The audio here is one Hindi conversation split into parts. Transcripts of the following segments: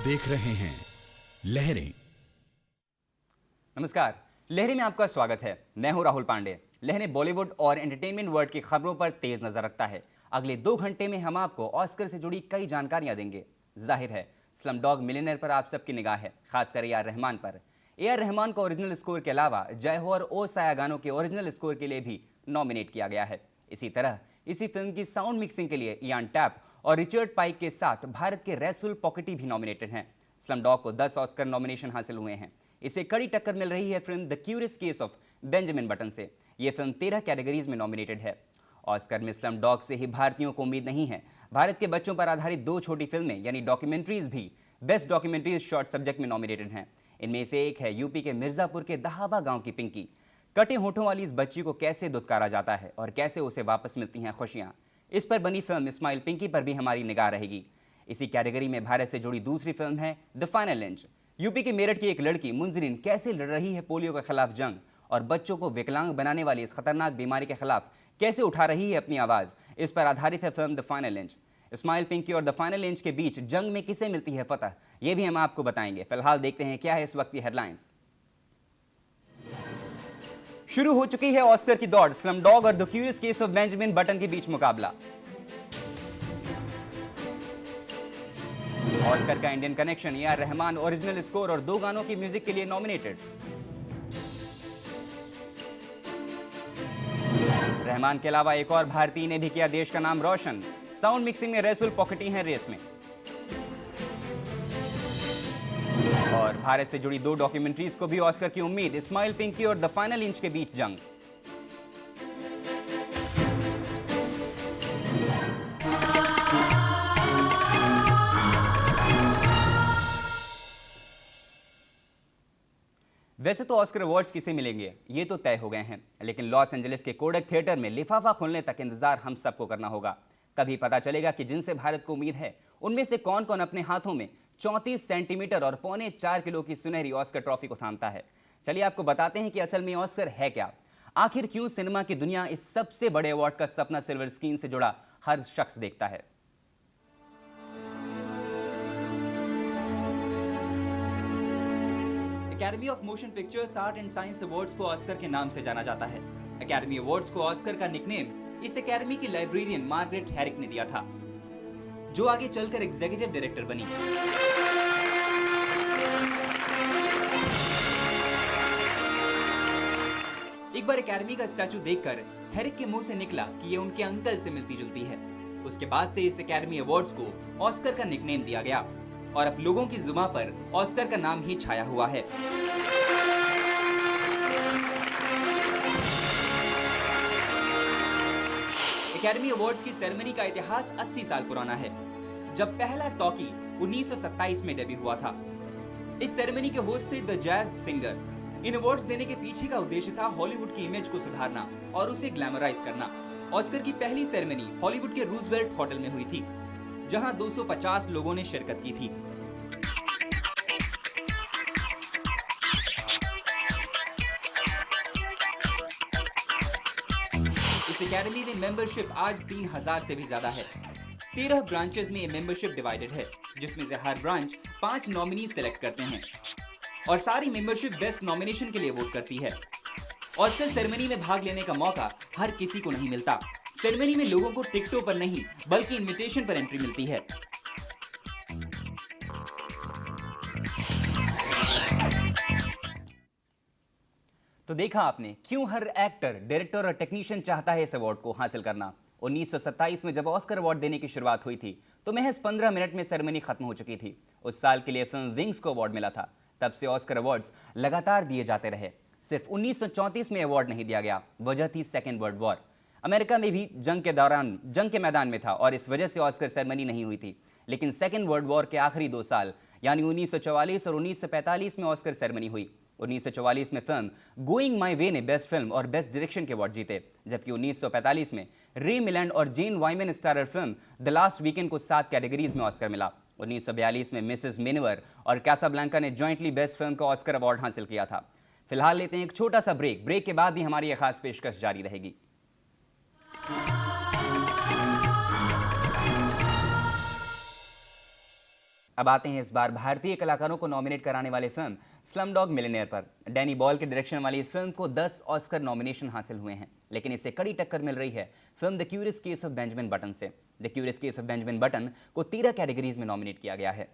देख रहे हैं लहरें। नमस्कार, लहरें में आपका स्वागत है। मैं हूं राहुल पांडे। लहरें बॉलीवुड और एंटरटेनमेंट वर्ल्ड की खबरों पर तेज नजर रखता है। अगले 2 घंटे में हम आपको ऑस्कर से जुड़ी कई जानकारियां देंगे। जाहिर है स्लमडॉग मिलियनेयर पर आप सबकी निगाह है, खासकर ए आर रहमान पर। ए आर रहमान को ओरिजिनल स्कोर के अलावा जय हो और ओ साया गानों के ओरिजिनल स्कोर के लिए भी नॉमिनेट किया गया है। इसी तरह इसी फिल्म की साउंड मिक्सिंग के लिए इयान टैप और रिचर्ड पाइक के साथ भारत के रैसुल पॉकेटी भी नॉमिनेटेड हैं। स्लमडॉग को 10 ऑस्कर नॉमिनेशन हासिल हुए हैं। इसे कड़ी टक्कर मिल रही है film the curious case of Benjamin Button से। यह फिल्म 13 कैटेगरीज में नॉमिनेटेड है। ऑस्कर में स्लमडॉग से ही भारतीयों को उम्मीद नहीं है। भारत के बच्चों पर आधारित 2 छोटी फिल्में यानी डॉक्यूमेंट्रीज भी बेस्ट डॉक्यूमेंट्रीज शॉर्ट सब्जेक्ट में नॉमिनेटेड हैं। इनमें से एक है यूपी के मिर्जापुर के दहाबा गांव की पिंकी। कटे होठों वाली इस बच्ची को कैसे दुत्कारा जाता है और कैसे उसे वापस मिलती हैं खुशियां, इस पर बनी फिल्म स्माइल पिंकी पर भी हमारी निगाह रहेगी। इसी कैटेगरी में भारत से जुड़ी दूसरी फिल्म है द फाइनल इंच। यूपी के मेरठ की एक लड़की मुंजरिन कैसे लड़ रही है पोलियो के खिलाफ जंग और बच्चों को विकलांग बनाने वाली इस खतरनाक बीमारी के खिलाफ कैसे उठा रही है अपनी आवाज, इस पर आधारित है film The Final Inch. Smile Pinky और द फाइनल इंच के बीच जंग में किसे मिलती है फतह, यह भी हम आपको बताएंगे। फिलहाल देखते हैं क्या है इस वक्त की हेडलाइंस। शुरू हो चुकी है ऑस्कर की दौड़। स्लमडॉग और the curious case of Benjamin button के बीच मुकाबला। ऑस्कर का Indian connection, A R Rahman original score और 2 गानों की म्यूजिक के लिए नॉमिनेटेड। रहमान के अलावा एक और भारतीय ने भी किया देश का नाम रोशन। साउंड मिक्सिंग में रैसुल पॉकेटी हैं रेस में। और भारत से जुड़ी 2 डॉक्यूमेंट्रीज को भी ऑस्कर की उम्मीद। स्माइल पिंकी और द फाइनल इंच के बीच जंग। वैसे तो ऑस्कर अवार्ड्स किसे मिलेंगे ये तो तय हो गए हैं, लेकिन लॉस एंजलिस के कोडक थिएटर में लिफाफा खुलने तक इंतजार हम सबको करना होगा। तभी पता चलेगा कि जिनसे भारत को उम्मीद है उनमें से कौन कौन अपने हाथों में 34 सेंटीमीटर और 3.25 किलो की सुनहरी ऑस्कर ट्रॉफी को थामता है। चलिए आपको बताते हैं कि असल में ऑस्कर है क्या। आखिर क्यों सिनेमा की दुनिया इस सबसे बड़े अवार्ड का सपना सिल्वर स्क्रीन से जुड़ा हर शख्स देखता है। Academy of motion pictures art and science awards को ऑस्कर के नाम से जाना जाता है। एकेडमी अवार्ड्स को ऑस्कर का निकनेम इस एकेडमी की लाइब्रेरियन मार्गरेट हैरिक ने दिया था, जो आगे चलकर एग्जीक्यूटिव डायरेक्टर बनी। एक बार एकेडमी का स्टैचू देखकर हैरिक के मुंह से निकला कि ये उनके अंकल से मिलती जुलती है। उसके बाद से इस एकेडमी अवार्ड्स को ऑस्कर का निकनेम दिया गया और अब लोगों की जुबान पर ऑस्कर का नाम ही छाया हुआ है। एकेडमी अवार्ड्स की सेरेमनी का इतिहास 80 साल पुराना है, जब पहला टॉकी 1927 में डेब्यू हुआ था। इस सेरेमनी के होस्ट थे the jazz singer. In awards देने के पीछे का उद्देश्य था हॉलीवुड की इमेज को सुधारना और उसे ग्लैमराइज करना। ऑस्कर की पहली सेरेमनी हॉलीवुड के रूजवेल्ट होटल में हुई थी, जहां 250 लोगों ने शिरकत की थी। इस एकेडमी में मेंबरशिप आज 3000 से भी ज्यादा है। 13 ब्रांचेस में ये मेंबरशिप डिवाइडेड है, जिसमें से हर ब्रांच 5 नॉमिनी सेलेक्ट करते हैं और सारी मेंबरशिप बेस्ट नॉमिनेशन के लिए वोट करती है। ऑस्कर सेरेमनी में भाग लेने का मौका हर किसी को नहीं मिलता। सेरेमनी में लोगों को टिकटों पर नहीं बल्कि इनविटेशन पर एंट्री मिलती है। तो देखा आपने क्यों हर एक्टर, डायरेक्टर और टेक्नीशियन चाहता है इस अवार्ड को हासिल करना। 1927 में जब ऑस्कर अवार्ड देने की शुरुआत हुई थी तो महज 15 मिनट में सेरेमनी खत्म हो चुकी थी। उस साल के लिए फिल्म विंग्स को अवार्ड मिला था। तब से ऑस्कर अवार्ड्स लगातार दिए जाते रहे। सिर्फ 1934 में अवार्ड नहीं दिया गया, वजह थी सेकेंड वर्ल्ड वॉर। अमेरिका में भी जंग के दौरान जंग के मैदान में था और इस वजह से ऑस्कर सेरेमनी नहीं हुई थी। लेकिन सेकेंड वर्ल्ड वॉर के आखिरी 2 साल यानी 1944 और 1945 में ऑस्कर सेरेमनी हुई। 1944 में फिल्म गोइंग माई वे ने बेस्ट फिल्म और बेस्ट डायरेक्शन के अवार्ड जीते, जबकि 1945 में रे मिलैंड और Jane Wyman starrer film the last weekend को 7 कैटेगरीज में ऑस्कर मिला। 1942 में मिसेस मिनेवर और कैसाब्लांका ने जॉइंटली बेस्ट फिल्म का ऑस्कर अवार्ड हासिल किया था। फिलहाल लेते हैं एक छोटा सा ब्रेक के बाद भी हमारी यह खास पेशकश जारी रहेगी। अब आते हैं इस बार भारतीय कलाकारों को नॉमिनेट कराने वाली फिल्म स्लमडॉग मिलियनेयर पर। डैनी बॉयल के डायरेक्शन वाली इस फिल्म को 10 ऑस्कर नॉमिनेशन हासिल हुए हैं, लेकिन इससे कड़ी टक्कर मिल रही है film the curious case of Benjamin Button से। The curious case of Benjamin Button को 13 कैटेगरीज में नॉमिनेट किया गया है।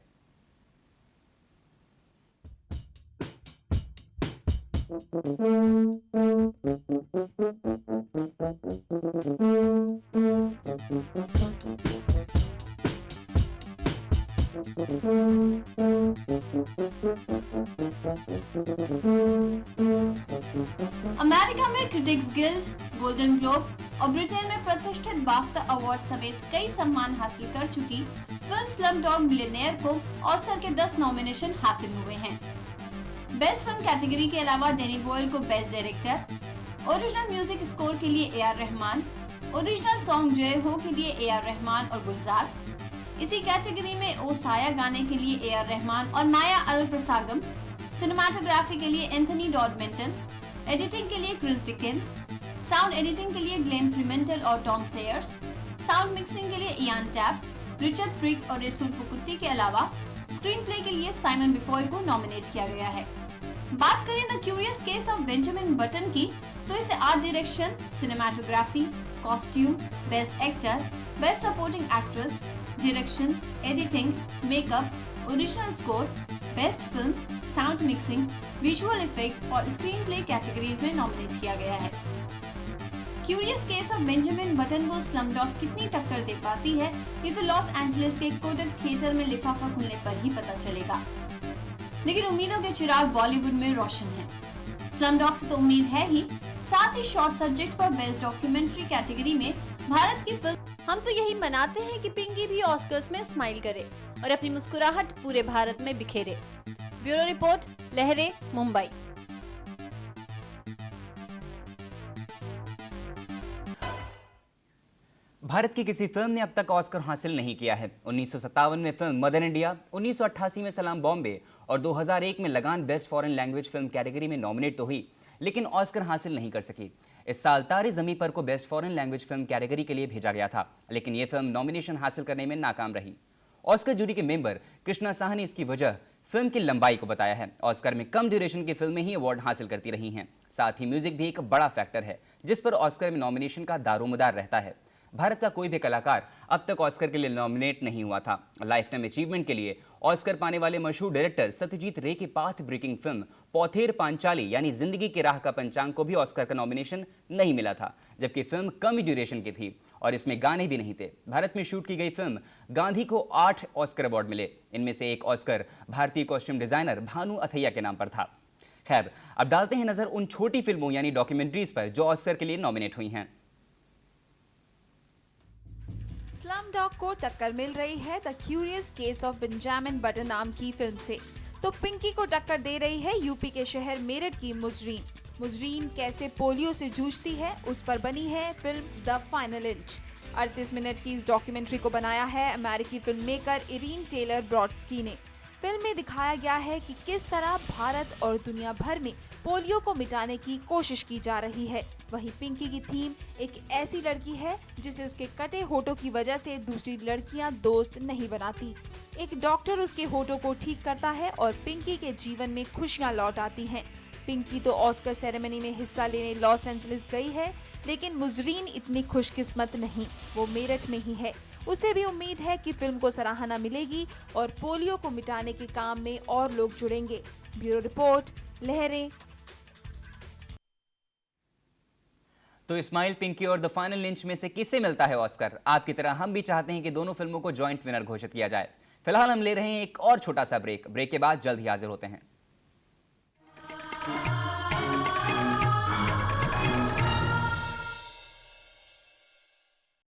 अमेरिका में क्रिटिक्स गिल्ड, गोल्डन ग्लोब और ब्रिटेन में प्रतिष्ठित बाफ्टा अवार्ड समेत कई सम्मान हासिल कर चुकी फिल्म स्लमडॉग मिलियनेयर को ऑस्कर के 10 नॉमिनेशन हासिल हुए हैं। बेस्ट फिल्म कैटेगरी के अलावा डैनी बॉयल को best director, original music score के लिए A R Rahman, original song जय हो के लिए ए आर रहमान और गुलजार, इसी कैटेगरी में ओ साया गाने के लिए ए आर रहमान और माया अरुलप्रसागम, सिनेमाटोग्राफी के लिए एंथनी डॉडमेंटन, एडिटिंग के लिए क्रिस डिकेंस, साउंड एडिटिंग के लिए ग्लेन फ्रीमेंटल और टॉम सेयर्स, साउंड मिक्सिंग के लिए इयान टैप, रिचर्ड ट्रिक और रेसुल पुकुट्टी के अलावा स्क्रीन प्ले के लिए साइमन बिफोय को नॉमिनेट किया गया है। बात करें the curious case of Benjamin button की, तो इसे art direction, cinematography, costume, best actor, best supporting actress, direction, editing, makeup, original score, best film, sound mixing, visual effect और स्क्रीन प्ले कैटेगरीज में नॉमिनेट किया गया है। Curious case of Benjamin Button को स्लमडॉग कितनी टक्कर दे पाती है, ये तो लॉस एंजलिस के कोडक थिएटर में लिफाफा खुलने पर ही पता चलेगा। लेकिन उम्मीदों के चिराग बॉलीवुड में रोशन है। स्लमडॉग से तो उम्मीद है ही, साथ ही शॉर्ट सब्जेक्ट पर बेस्ट डॉक्यूमेंट्री कैटेगरी में भारत की फिल्म हम तो यही मनाते हैं कि पिंकी भी ऑस्कर्स में स्माइल करे और अपनी मुस्कुराहट पूरे भारत में बिखेरे। ब्यूरो रिपोर्ट, लहरे, मुंबई। भारत की किसी फिल्म ने अब तक ऑस्कर हासिल नहीं किया है। 1957 में फिल्म मदर इंडिया, 1988 में सलाम बॉम्बे और 2001 में लगान best foreign language film category में नॉमिनेट तो हुई, लेकिन ऑस्कर हासिल नहीं कर सकी। इस साल तारे ज़मीं पर को best foreign language film category के लिए भेजा गया था, लेकिन ये फिल्म नॉमिनेशन हासिल करने में नाकाम रही। ऑस्कर जूरी के मेंबर कृष्णा साहा ने इसकी वजह फिल्म की लंबाई को बताया है। ऑस्कर में कम ड्यूरेशन की फिल्में ही अवार्ड हासिल करती रही हैं। साथ ही म्यूजिक भी एक बड़ा फैक्टर है, जिस पर ऑस्कर में नॉमिनेशन का दारोमदार रहता है। भारत का कोई भी कलाकार अब तक ऑस्कर के लिए नॉमिनेट नहीं हुआ था। लाइफ टाइम अचीवमेंट के लिए ऑस्कर पाने वाले मशहूर डायरेक्टर सत्यजीत रे की पाथ ब्रेकिंग फिल्म पौथेर पांचाली यानी जिंदगी की राह का पंचांग को भी ऑस्कर का नॉमिनेशन नहीं मिला था, जबकि फिल्म कम ड्यूरेशन की थी और इसमें गाने भी नहीं थे। भारत में शूट की गई फिल्म गांधी को 8 ऑस्कर अवार्ड मिले। इनमें से एक ऑस्कर भारतीय कॉस्ट्यूम डिजाइनर भानु अथैया के नाम पर था। खैर, अब डालते हैं नजर उन छोटी फिल्मों यानी डॉक्यूमेंट्रीज पर जो ऑस्कर के लिए नॉमिनेट हुई हैं। स्लमडॉग को टक्कर मिल रही है the curious case of Benjamin button नाम की फिल्म से, तो पिंकी को टक्कर दे रही है यूपी के शहर मेरठ की मुजरीन। मुजरीन कैसे पोलियो से जूझती है, उस पर बनी है film The Final Inch. 38 minute की इस डॉक्यूमेंट्री को बनाया है अमेरिकी film maker Irene Taylor Brodsky ने। फिल्म में दिखाया गया है कि किस तरह भारत और दुनिया भर में पोलियो को मिटाने की कोशिश की जा रही है। वहीं पिंकी की थीम एक ऐसी लड़की है जिसे उसके कटे होठों की वजह से दूसरी लड़कियां दोस्त नहीं बनाती। एक डॉक्टर उसके होठों को ठीक करता है और पिंकी के जीवन में खुशियां लौट आती हैं। पिंकी तो ऑस्कर सेरेमनी में हिस्सा लेने लॉस एंजलिस गई है, लेकिन मुजरीन इतनी खुशकिस्मत नहीं, वो मेरठ में ही है। उसे भी उम्मीद है कि फिल्म को सराहना मिलेगी और पोलियो को मिटाने के काम में और लोग जुड़ेंगे। ब्यूरो रिपोर्ट, लहरें। तो इस्माइल, पिंकी और द फाइनल इंच में से किसे मिलता है ऑस्कर? आपकी तरह हम भी चाहते हैं कि दोनों फिल्मों को जॉइंट विनर घोषित किया जाए। फिलहाल हम ले रहे हैं एक और छोटा सा ब्रेक के बाद जल्द ही हाजिर होते हैं।